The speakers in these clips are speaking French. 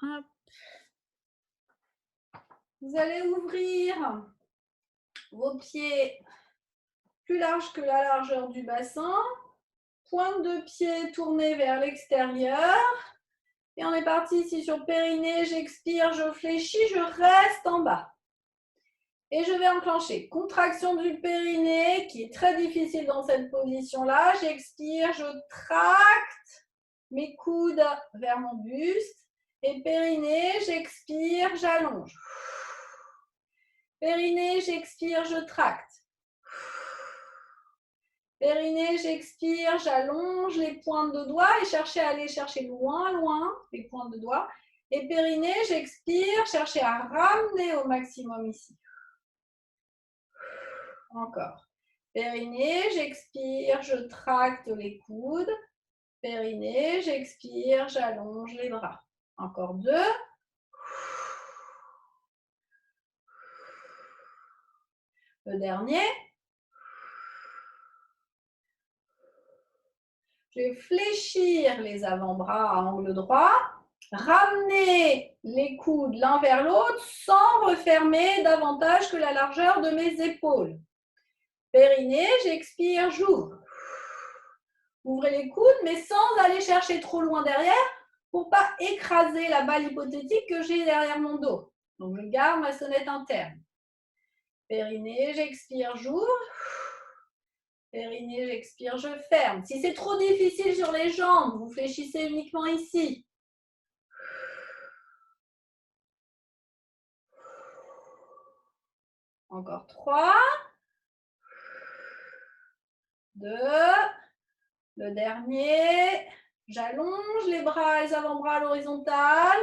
Hop. Vous allez ouvrir vos pieds plus larges que la largeur du bassin. Pointe de pied tournée vers l'extérieur. Et on est parti ici sur périnée. J'expire, je fléchis, je reste en bas. Et je vais enclencher contraction du périnée qui est très difficile dans cette position-là. J'expire, je tracte mes coudes vers mon buste. Et périnée, j'expire, j'allonge. Périnée, j'expire, je tracte. Périnée, j'expire, j'allonge les pointes de doigts et cherchez à aller chercher loin, loin les pointes de doigts. Et périnée, j'expire, cherchez à ramener au maximum ici. Encore. Périnée, j'expire, je tracte les coudes. Périnée, j'expire, j'allonge les bras. Encore 2. Le dernier. Je vais fléchir les avant-bras à angle droit. Ramener les coudes l'un vers l'autre sans refermer davantage que la largeur de mes épaules. Périnée, j'expire, j'ouvre. Ouvrez les coudes, mais sans aller chercher trop loin derrière pour ne pas écraser la balle hypothétique que j'ai derrière mon dos. Donc, je garde ma sonnette interne. Périnée, j'expire, j'ouvre. Périnée, j'expire, je ferme. Si c'est trop difficile sur les jambes, vous fléchissez uniquement ici. Encore 3. 2. Le dernier. J'allonge les bras, les avant-bras à l'horizontale.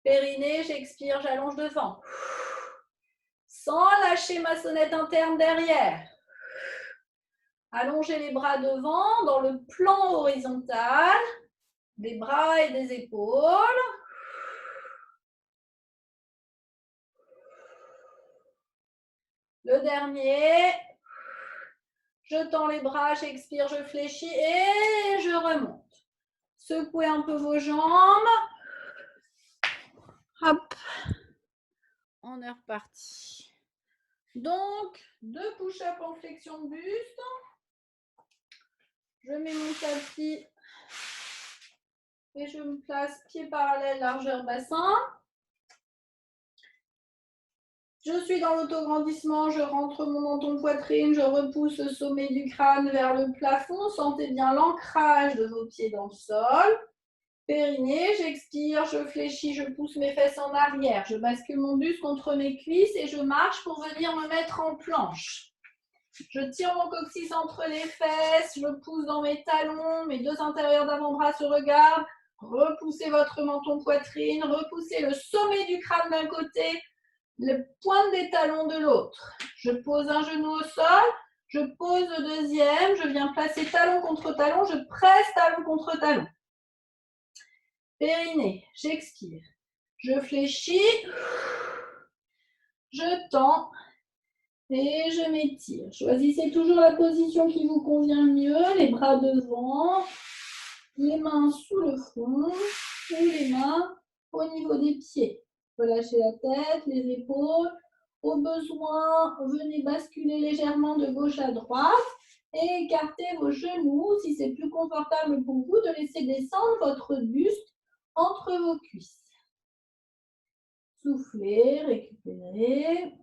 Périnée, j'expire, j'allonge devant. Sans lâcher ma sonnette interne derrière. Allongez les bras devant dans le plan horizontal des bras et des épaules. Le dernier. Je tends les bras, j'expire, je fléchis et je remonte. Secouez un peu vos jambes. Hop. On est reparti. Donc, 2 push-ups en flexion de buste. Je mets mon tapis et je me place pied parallèle, largeur bassin. Je suis dans l'autograndissement, je rentre mon menton poitrine, je repousse le sommet du crâne vers le plafond. Sentez bien l'ancrage de vos pieds dans le sol. Périnée, j'expire, je fléchis, je pousse mes fesses en arrière. Je bascule mon buste contre mes cuisses et je marche pour venir me mettre en planche. Je tire mon coccyx entre les fesses, je pousse dans mes talons, mes 2 intérieurs d'avant-bras se regardent. Repoussez votre menton poitrine, repoussez le sommet du crâne d'un côté, le pointe des talons de l'autre. Je pose un genou au sol, je pose le deuxième, je viens placer talon contre talon, je presse talon contre talon. Périnée, j'expire, je fléchis, je tends et je m'étire. Choisissez toujours la position qui vous convient le mieux, les bras devant, les mains sous le front ou les mains au niveau des pieds. Relâchez la tête, les épaules. Au besoin, venez basculer légèrement de gauche à droite et écartez vos genoux si c'est plus confortable pour vous de laisser descendre votre buste entre vos cuisses. Soufflez, récupérez.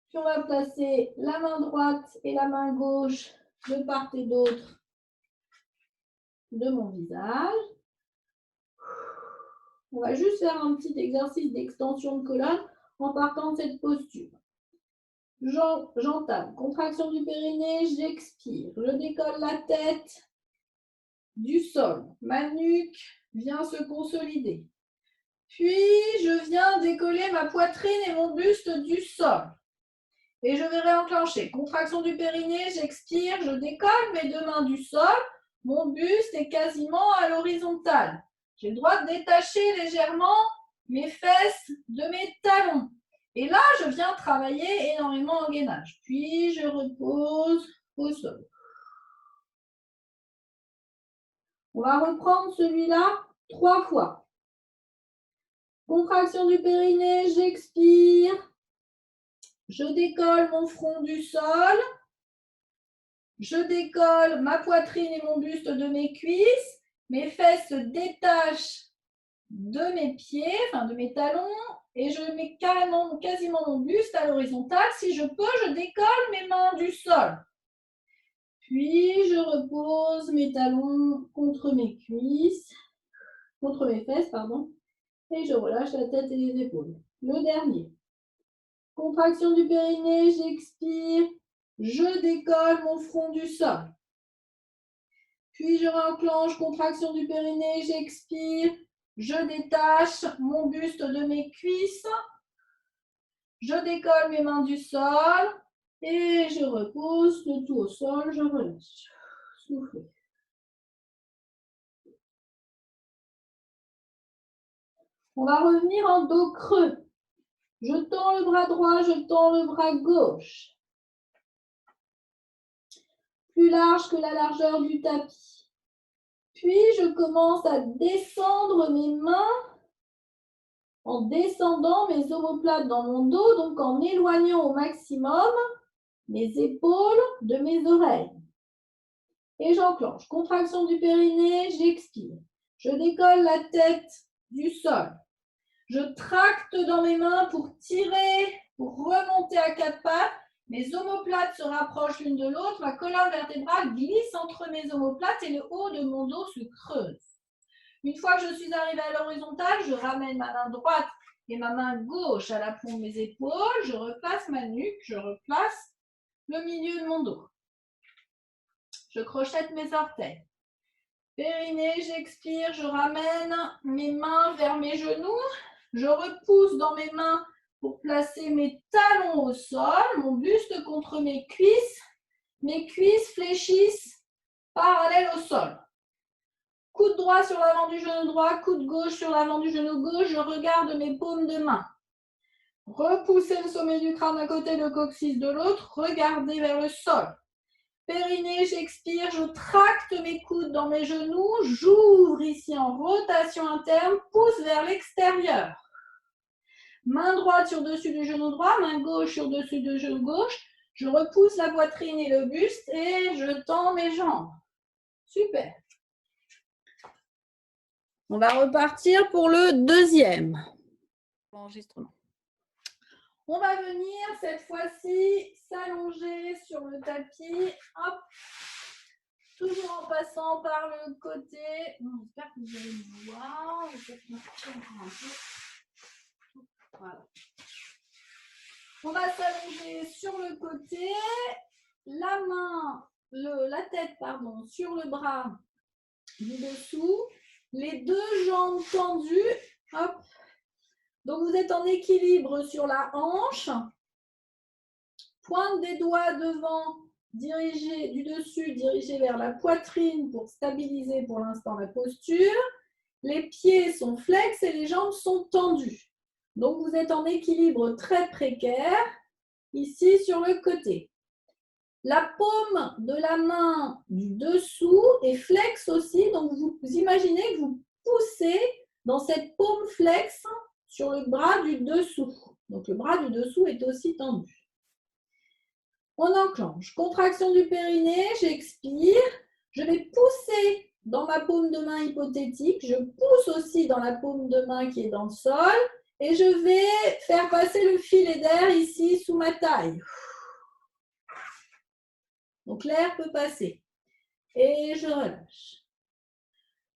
Puis on va placer la main droite et la main gauche de part et d'autre de mon visage. On va juste faire un petit exercice d'extension de colonne en partant de cette posture. J'entame. Contraction du périnée, j'expire. Je décolle la tête du sol. Ma nuque vient se consolider. Puis, je viens décoller ma poitrine et mon buste du sol. Et je vais réenclencher. Contraction du périnée, j'expire, je décolle mes 2 mains du sol. Mon buste est quasiment à l'horizontale. J'ai le droit de détacher légèrement mes fesses de mes talons. Et là, je viens travailler énormément en gainage. Puis, je repose au sol. On va reprendre celui-là 3 fois. Contraction du périnée, j'expire. Je décolle mon front du sol. Je décolle ma poitrine et mon buste de mes cuisses. Mes fesses se détachent de mes pieds, enfin de mes talons, et je mets quasiment mon buste à l'horizontale. Si je peux, je décolle mes mains du sol. Puis, je repose mes talons contre mes cuisses, contre mes fesses, pardon, et je relâche la tête et les épaules. Le dernier. Contraction du périnée, j'expire, je décolle mon front du sol. Puis, je réenclenche, contraction du périnée, j'expire, je détache mon buste de mes cuisses, je décolle mes mains du sol et je repose le tout au sol, je relâche. Soufflez. On va revenir en dos creux. Je tends le bras droit, je tends le bras gauche. Plus large que la largeur du tapis. Puis, je commence à descendre mes mains en descendant mes omoplates dans mon dos, donc en éloignant au maximum mes épaules de mes oreilles. Et j'enclenche. Contraction du périnée, j'expire. Je décolle la tête du sol. Je tracte dans mes mains pour tirer, pour remonter à 4 pattes. Mes omoplates se rapprochent l'une de l'autre. Ma colonne vertébrale glisse entre mes omoplates et le haut de mon dos se creuse. Une fois que je suis arrivée à l'horizontale, je ramène ma main droite et ma main gauche à l'aplomb de mes épaules. Je replace ma nuque, je replace le milieu de mon dos. Je crochette mes orteils. Périnée, j'expire, je ramène mes mains vers mes genoux. Je repousse dans mes mains pour placer mes talons au sol, mon buste contre mes cuisses fléchissent parallèles au sol. Coude droit sur l'avant du genou droit, coude gauche sur l'avant du genou gauche, je regarde mes paumes de main. Repoussez le sommet du crâne d'un côté, le coccyx de l'autre, regardez vers le sol. Périnée, j'expire, je tracte mes coudes dans mes genoux, j'ouvre ici en rotation interne, pousse vers l'extérieur. Main droite sur dessus du genou droit, main gauche sur dessus du genou gauche. Je repousse la poitrine et le buste et je tends mes jambes. Super. On va repartir pour le deuxième enregistrement. On va venir cette fois-ci s'allonger sur le tapis. Hop. Toujours en passant par le côté. J'espère que vous allez me voir. Je vais peut-être encore un peu. Voilà. On va s'allonger sur le côté. La tête, sur le bras du dessous. Les deux jambes tendues. Hop. Donc, vous êtes en équilibre sur la hanche. Pointe des doigts devant, dirigée du dessus, dirigée vers la poitrine pour stabiliser pour l'instant la posture. Les pieds sont flex et les jambes sont tendues. Donc, vous êtes en équilibre très précaire, ici sur le côté. La paume de la main du dessous est flex aussi, donc vous imaginez que vous poussez dans cette paume flex sur le bras du dessous. Donc, le bras du dessous est aussi tendu. On enclenche. Contraction du périnée, j'expire. Je vais pousser dans ma paume de main hypothétique. Je pousse aussi dans la paume de main qui est dans le sol. Et je vais faire passer le filet d'air ici sous ma taille. Donc l'air peut passer. Et je relâche.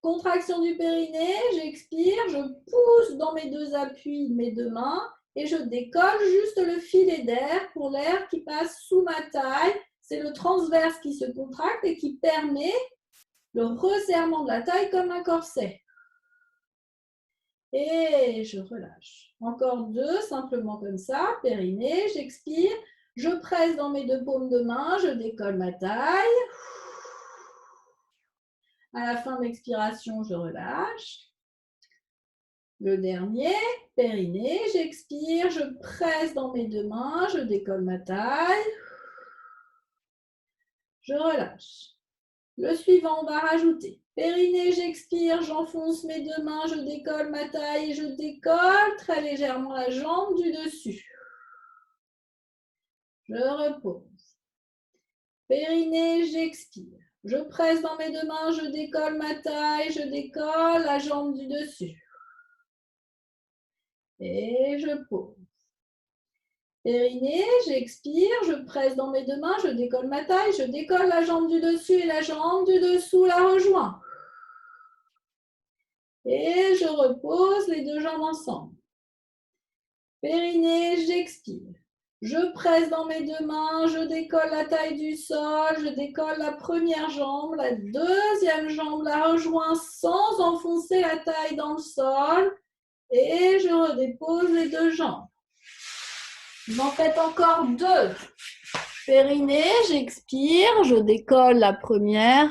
Contraction du périnée, j'expire. Je pousse dans mes deux appuis, mes deux mains. Et je décolle juste le filet d'air pour l'air qui passe sous ma taille. C'est le transverse qui se contracte et qui permet le resserrement de la taille comme un corset. Et je relâche. Encore deux, simplement comme ça. Périnée, j'expire. Je presse dans mes deux paumes de main. Je décolle ma taille. À la fin de l'expiration, je relâche. Le dernier, périnée, j'expire, je presse dans mes deux mains, je décolle ma taille, je relâche. Le suivant, on va rajouter. Périnée, j'expire, j'enfonce mes deux mains, je décolle ma taille et je décolle très légèrement la jambe du dessus. Je repose. Périnée, j'expire. Je presse dans mes deux mains, je décolle ma taille, je décolle la jambe du dessus. Et je pose. Périnée, j'expire, je presse dans mes deux mains, je décolle ma taille, je décolle la jambe du dessus et la jambe du dessous la rejoint. Et je repose les deux jambes ensemble. Périnée, j'expire. Je presse dans mes deux mains, je décolle la taille du sol, je décolle la première jambe, la deuxième jambe la rejoint sans enfoncer la taille dans le sol et je redépose les deux jambes. Vous en faites encore deux. Périnée, j'expire, je décolle la première